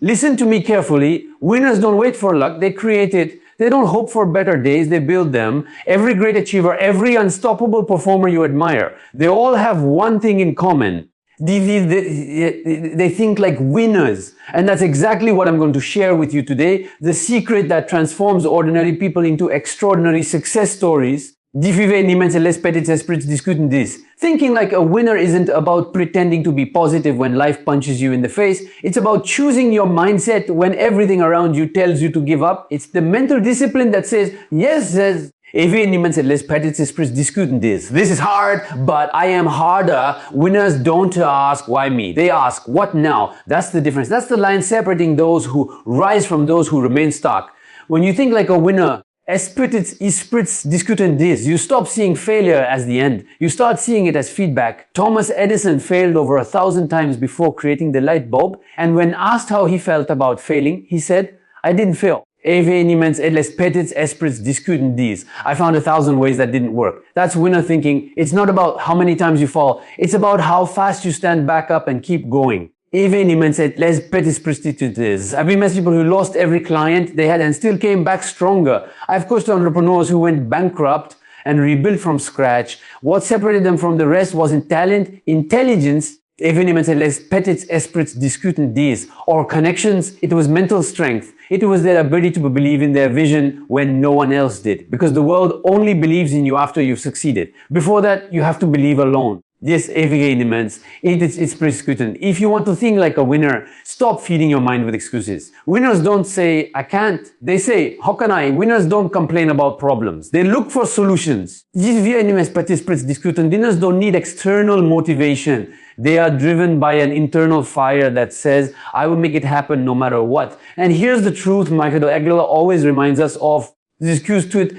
Listen to me carefully. Winners don't wait for luck. They create it. They don't hope for better days. They build them. Every great achiever, every unstoppable performer you admire, they all have one thing in common. They think like winners. And that's exactly what I'm going to share with you today. The secret that transforms ordinary people into extraordinary success stories. Diffuser n'immense les petits esprits discutent this. Thinking like a winner isn't about pretending to be positive when life punches you in the face. It's about choosing your mindset when everything around you tells you to give up. It's the mental discipline that says, yes, says, Diffuser n'immense les petits esprits discutent this. This is hard, but I am harder. Winners don't ask, why me? They ask, what now? That's the difference. That's the line separating those who rise from those who remain stuck. When you think like a winner, esprits discutent this. You stop seeing failure as the end. You start seeing it as feedback. Thomas Edison failed over 1,000 times before creating the light bulb. And when asked how he felt about failing, he said, I didn't fail. Diffuser n'immense les petits esprits discutent this. I found 1,000 ways that didn't work. That's winner thinking. It's not about how many times you fall. It's about how fast you stand back up and keep going. Diffuser n'immense les petits prostitutes. I've met people who lost every client they had and still came back stronger. I've coached entrepreneurs who went bankrupt and rebuilt from scratch. What separated them from the rest wasn't talent, intelligence. Diffuser n'immense les petits esprits discutent this. Or connections, it was mental strength. It was their ability to believe in their vision when no one else did. Because the world only believes in you after you've succeeded. Before that, you have to believe alone. Yes, diffuser n'immense, it's discutent. If you want to think like a winner, stop feeding your mind with excuses. Winners don't say, I can't. They say, how can I? Winners don't complain about problems. They look for solutions. Diffuser n'immense petits esprits discutent. Winners don't need external motivation. They are driven by an internal fire that says, I will make it happen no matter what. And here's the truth Michaël Aguilar always reminds us of. This cues to it,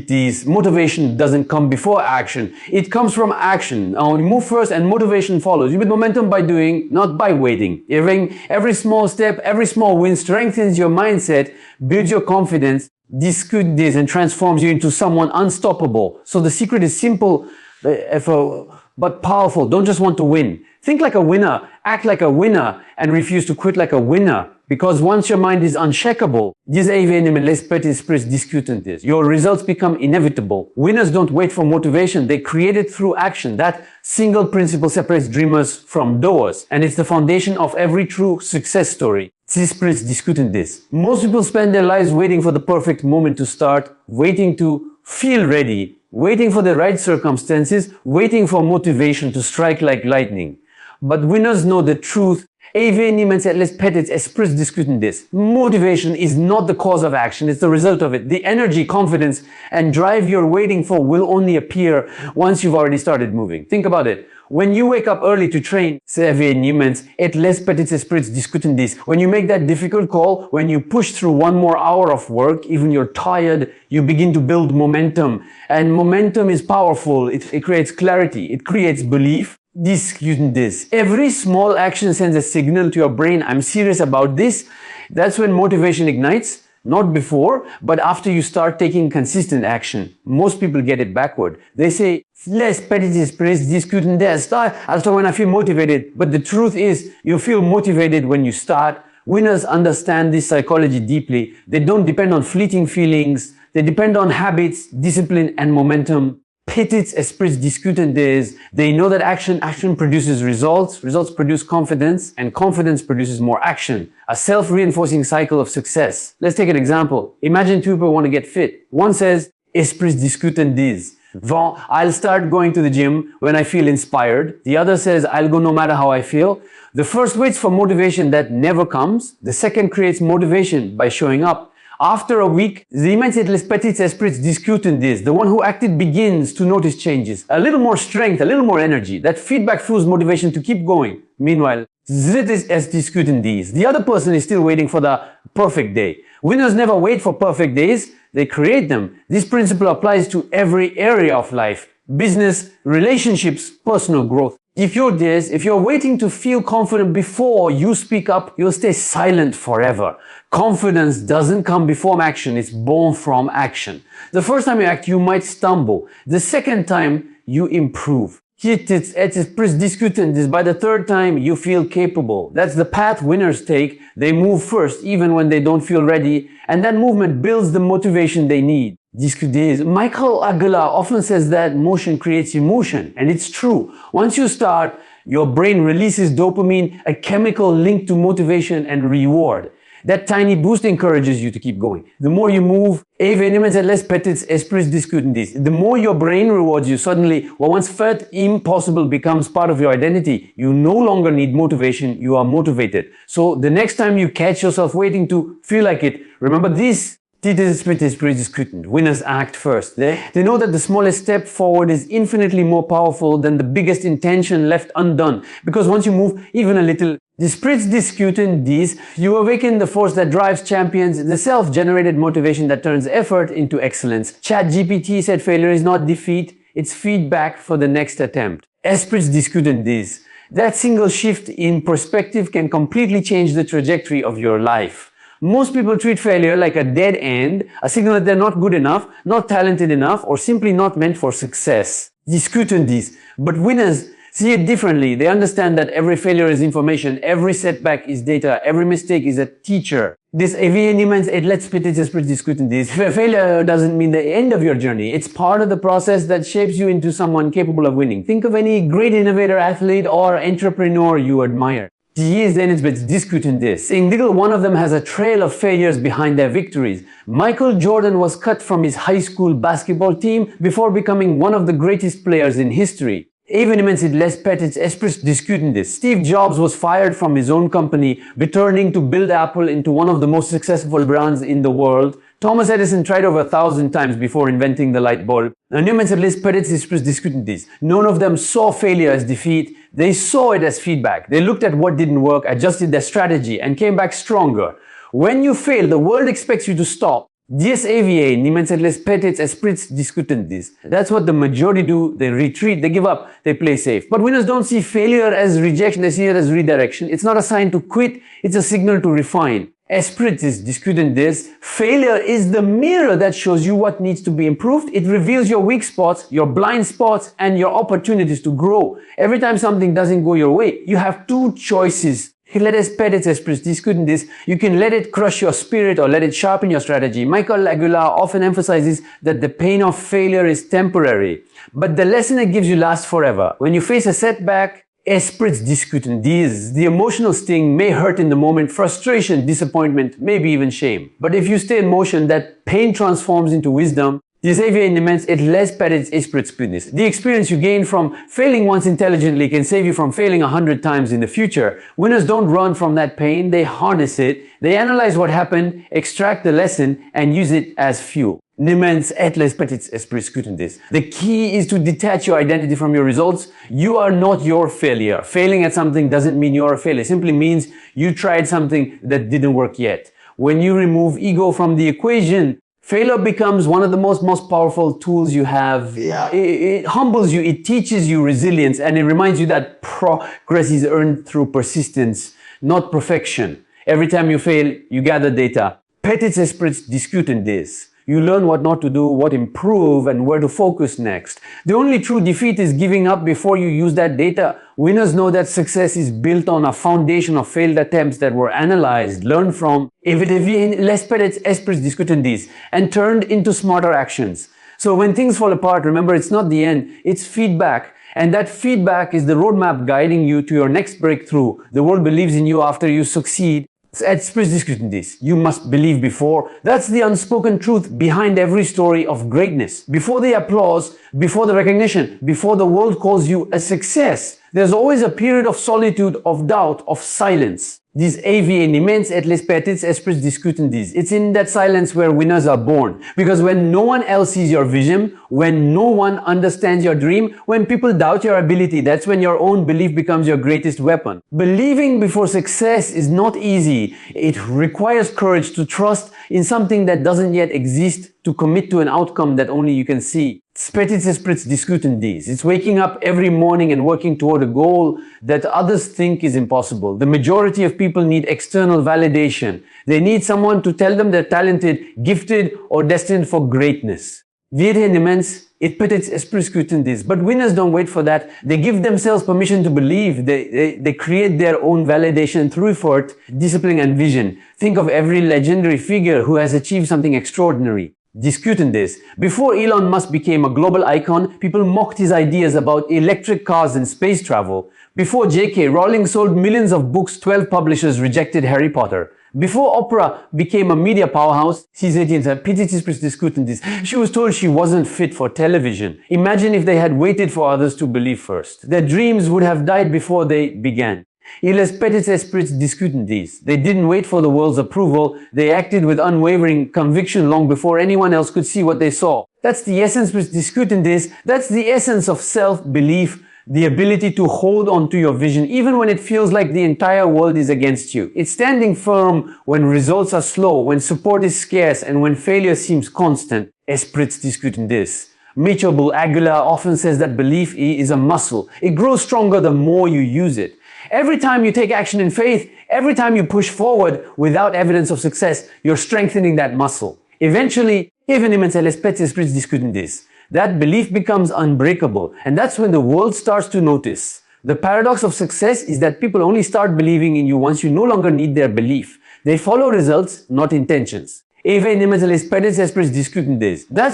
this motivation doesn't come before action. It comes from action. Now you move first and motivation follows. You build momentum by doing, not by waiting. Every small step, every small win strengthens your mindset, builds your confidence, discute this and transforms you into someone unstoppable. So the secret is simple, but powerful. Don't just want to win. Think like a winner, act like a winner, and refuse to quit like a winner. Because once your mind is unshakable, diffuser n'immense les petits esprits discutent this. Your results become inevitable. Winners don't wait for motivation. They create it through action. That single principle separates dreamers from doers. And it's the foundation of every true success story. Esprits discutent this. Most people spend their lives waiting for the perfect moment to start, waiting to feel ready, waiting for the right circumstances, waiting for motivation to strike like lightning. But winners know the truth. Diffuser n'immense les petits esprits discutent this. Motivation is not the cause of action, it's the result of it. The energy, confidence, and drive you're waiting for will only appear once you've already started moving. Think about it. When you wake up early to train, diffuser n'immense les petits esprits discutent this. When you make that difficult call, when you push through one more hour of work, even you're tired, you begin to build momentum. And momentum is powerful. It creates clarity. It creates belief. Discutent this. Every small action sends a signal to your brain, I'm serious about this. That's when motivation ignites. Not before, but after you start taking consistent action. Most people get it backward. They say, les petits esprits discutent this. I'll start when I feel motivated. But the truth is, you feel motivated when you start. Winners understand this psychology deeply. They don't depend on fleeting feelings. They depend on habits, discipline, and momentum. Petits esprits discutent this. They know that action produces results. Results produce confidence, and confidence produces more action. A self-reinforcing cycle of success. Let's take an example. Imagine two people want to get fit. One says, esprits discutent this. I'll start going to the gym when I feel inspired. The other says, I'll go no matter how I feel. The first waits for motivation that never comes. The second creates motivation by showing up. After a week, the immense les petits esprits discutent this. The one who acted begins to notice changes. A little more strength, a little more energy. That feedback fuels motivation to keep going. Meanwhile, discutent these. The other person is still waiting for the perfect day. Winners never wait for perfect days. They create them. This principle applies to every area of life. Business, relationships, personal growth. If you're waiting to feel confident before you speak up, you'll stay silent forever. Confidence doesn't come before action, it's born from action. The first time you act, you might stumble. The second time, you improve. It's discutant is by the third time you feel capable. That's the path winners take. They move first even when they don't feel ready, and that movement builds the motivation they need. Michaël Aguilar often says that motion creates emotion, and it's true. Once you start, your brain releases dopamine, a chemical linked to motivation and reward. That tiny boost encourages you to keep going. The more you move, the more your brain rewards you. Suddenly, what once felt impossible becomes part of your identity. You no longer need motivation, you are motivated. So the next time you catch yourself waiting to feel like it, remember this. Winners act first. They know that the smallest step forward is infinitely more powerful than the biggest intention left undone. Because once you move even a little, you awaken the force that drives champions, the self-generated motivation that turns effort into excellence. ChatGPT said failure is not defeat, it's feedback for the next attempt. That single shift in perspective can completely change the trajectory of your life. Most people treat failure like a dead end, a signal that they're not good enough, not talented enough, or simply not meant for success. But winners see it differently. They understand that every failure is information, every setback is data, every mistake is a teacher. Failure doesn't mean the end of your journey. It's part of the process that shapes you into someone capable of winning. Think of any great innovator, athlete, or entrepreneur you admire. Single one of them has a trail of failures behind their victories. Michael Jordan was cut from his high school basketball team before becoming one of the greatest players in history. Steve Jobs was fired from his own company, returning to build Apple into one of the most successful brands in the world. Thomas Edison tried over 1,000 times before inventing the light bulb. None of them saw failure as defeat. They saw it as feedback. They looked at what didn't work, adjusted their strategy, and came back stronger. When you fail, the world expects you to stop. That's what the majority do. They retreat, they give up, they play safe. But winners don't see failure as rejection, they see it as redirection. It's not a sign to quit, it's a signal to refine. Failure is the mirror that shows you what needs to be improved. It reveals your weak spots, your blind spots, and your opportunities to grow. Every time something doesn't go your way, you have two choices. You can let it crush your spirit or let it sharpen your strategy. Michaël Aguilar often emphasizes that the pain of failure is temporary, but the lesson it gives you lasts forever. When you face a setback, the emotional sting may hurt in the moment, frustration, disappointment, maybe even shame. But if you stay in motion, that pain transforms into wisdom. The experience you gain from failing once intelligently can save you from failing 100 times in the future. Winners don't run from that pain, they harness it. They analyze what happened, extract the lesson, and use it as fuel. The key is to detach your identity from your results. You are not your failure. Failing at something doesn't mean you're a failure. It simply means you tried something that didn't work yet. When you remove ego from the equation, failure becomes one of the most powerful tools you have. It humbles you, it teaches you resilience, and it reminds you that progress is earned through persistence, not perfection. Every time you fail, you gather data. You learn what not to do, what improve, and where to focus next. The only true defeat is giving up before you use that data. Winners know that success is built on a foundation of failed attempts that were analyzed, learned from, and turned into smarter actions. So when things fall apart, remember it's not the end, it's feedback. And that feedback is the roadmap guiding you to your next breakthrough. The world believes in you after you succeed. You must believe before. That's the unspoken truth behind every story of greatness. Before the applause, before the recognition, before the world calls you a success, there's always a period of solitude, of doubt, of silence. It's in that silence where winners are born. Because when no one else sees your vision, when no one understands your dream, when people doubt your ability, that's when your own belief becomes your greatest weapon. Believing before success is not easy. It requires courage to trust in something that doesn't yet exist, to commit to an outcome that only you can see. It's waking up every morning and working toward a goal that others think is impossible. The majority of people need external validation. They need someone to tell them they're talented, gifted, or destined for greatness. Vérité immense, et peut-être esprit scrutinise. But winners don't wait for that. They give themselves permission to believe. They create their own validation through effort, discipline, and vision. Think of every legendary figure who has achieved something extraordinary. Discuting this. Before Elon Musk became a global icon, people mocked his ideas about electric cars and space travel. Before J.K. Rowling sold millions of books, 12 publishers rejected Harry Potter. Before Oprah became a media powerhouse, she was told she wasn't fit for television. Imagine if they had waited for others to believe first. Their dreams would have died before they began. Il les petits esprits discutent these. They didn't wait for the world's approval. They acted with unwavering conviction long before anyone else could see what they saw. That's the essence of discuting this. That's the essence of self-belief. The ability to hold on to your vision even when it feels like the entire world is against you. It's standing firm when results are slow, when support is scarce, and when failure seems constant. Esprits discutent this. Michaël Aguilar often says that belief is a muscle. It grows stronger the more you use it. Every time you take action in faith, every time you push forward without evidence of success, you're strengthening that muscle. Eventually, esprits discutent this. That belief becomes unbreakable, and that's when the world starts to notice. The paradox of success is that people only start believing in you once you no longer need their belief. They follow results, not intentions. That's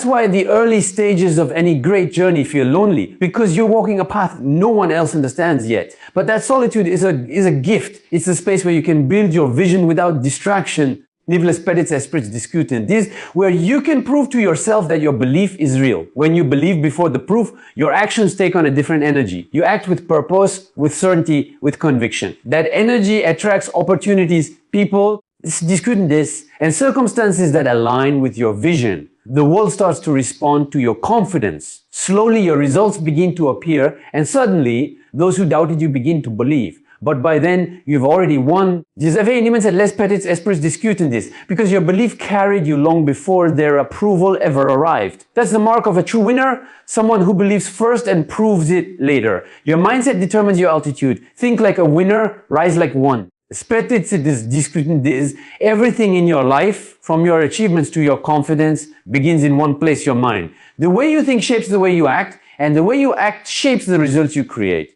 why the early stages of any great journey feel lonely, because you're walking a path no one else understands yet. But that solitude is a gift. It's a space where you can build your vision without distraction. This where you can prove to yourself that your belief is real. When you believe before the proof, your actions take on a different energy. You act with purpose, with certainty, with conviction. That energy attracts opportunities, people, and circumstances that align with your vision. The world starts to respond to your confidence. Slowly your results begin to appear, and suddenly those who doubted you begin to believe. But by then, you've already won. Because your belief carried you long before their approval ever arrived. That's the mark of a true winner, someone who believes first and proves it later. Your mindset determines your altitude. Think like a winner, rise like one. Everything in your life, from your achievements to your confidence, begins in one place, your mind. The way you think shapes the way you act, and the way you act shapes the results you create.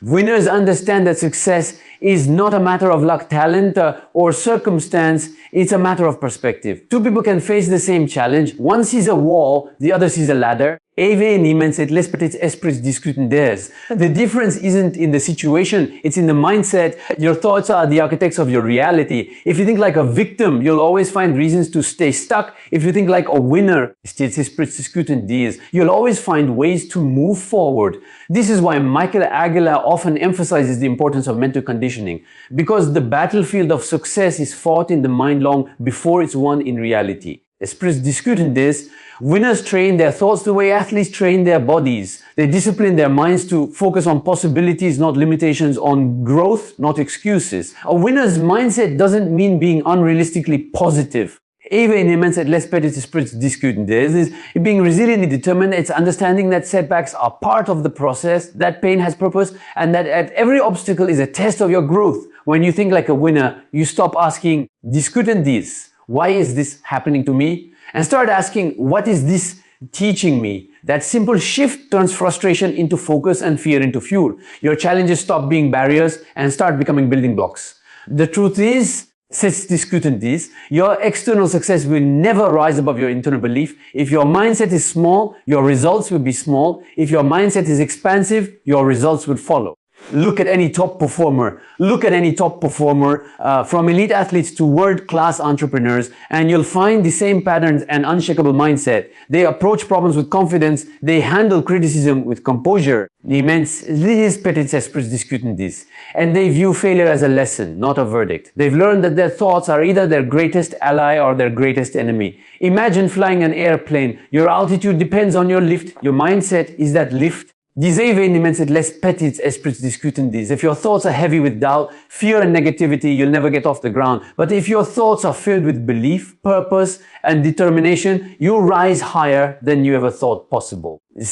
Winners understand that success is not a matter of luck, talent, or circumstance. It's a matter of perspective. Two people can face the same challenge. One sees a wall, the other sees a ladder. The difference isn't in the situation, it's in the mindset. Your thoughts are the architects of your reality. If you think like a victim, you'll always find reasons to stay stuck. If you think like a winner, you'll always find ways to move forward. This is why Michaël Aguilar often emphasizes the importance of mental conditioning, because the battlefield of success is fought in the mind long before it's won in reality. Winners train their thoughts the way athletes train their bodies. They discipline their minds to focus on possibilities, not limitations, on growth, not excuses. A winner's mindset doesn't mean being unrealistically positive. Being resiliently determined, it's understanding that setbacks are part of the process, that pain has purpose, and that at every obstacle is a test of your growth. When you think like a winner, you stop asking, why is this happening to me? And start asking, what is this teaching me? That simple shift turns frustration into focus and fear into fuel. Your challenges stop being barriers and start becoming building blocks. The truth is, your external success will never rise above your internal belief. If your mindset is small, your results will be small. If your mindset is expansive, your results will follow. Look at any top performer. From elite athletes to world-class entrepreneurs, and you'll find the same patterns and unshakable mindset. They approach problems with confidence. They handle criticism with composure. And they view failure as a lesson, not a verdict. They've learned that their thoughts are either their greatest ally or their greatest enemy. Imagine flying an airplane. Your altitude depends on your lift. Your mindset is that lift. If your thoughts are heavy with doubt, fear and negativity, you'll never get off the ground. But if your thoughts are filled with belief, purpose, and determination, you'll rise higher than you ever thought possible. Every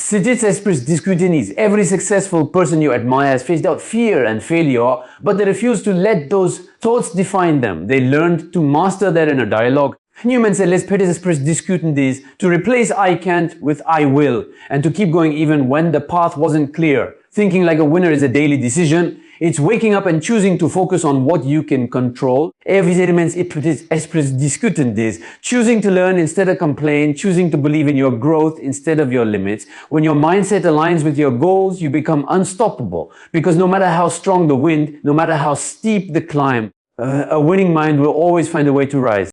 successful person you admire has faced out fear and failure, but they refuse to let those thoughts define them. They learned to master their inner dialogue. Newman said, let's peut-être discuter this, to replace I can't with I will, and to keep going even when the path wasn't clear. Thinking like a winner is a daily decision. It's waking up and choosing to focus on what you can control. Evidemment discuter this. Choosing to learn instead of complain. Choosing to believe in your growth instead of your limits. When your mindset aligns with your goals, you become unstoppable. Because no matter how strong the wind, no matter how steep the climb, a winning mind will always find a way to rise.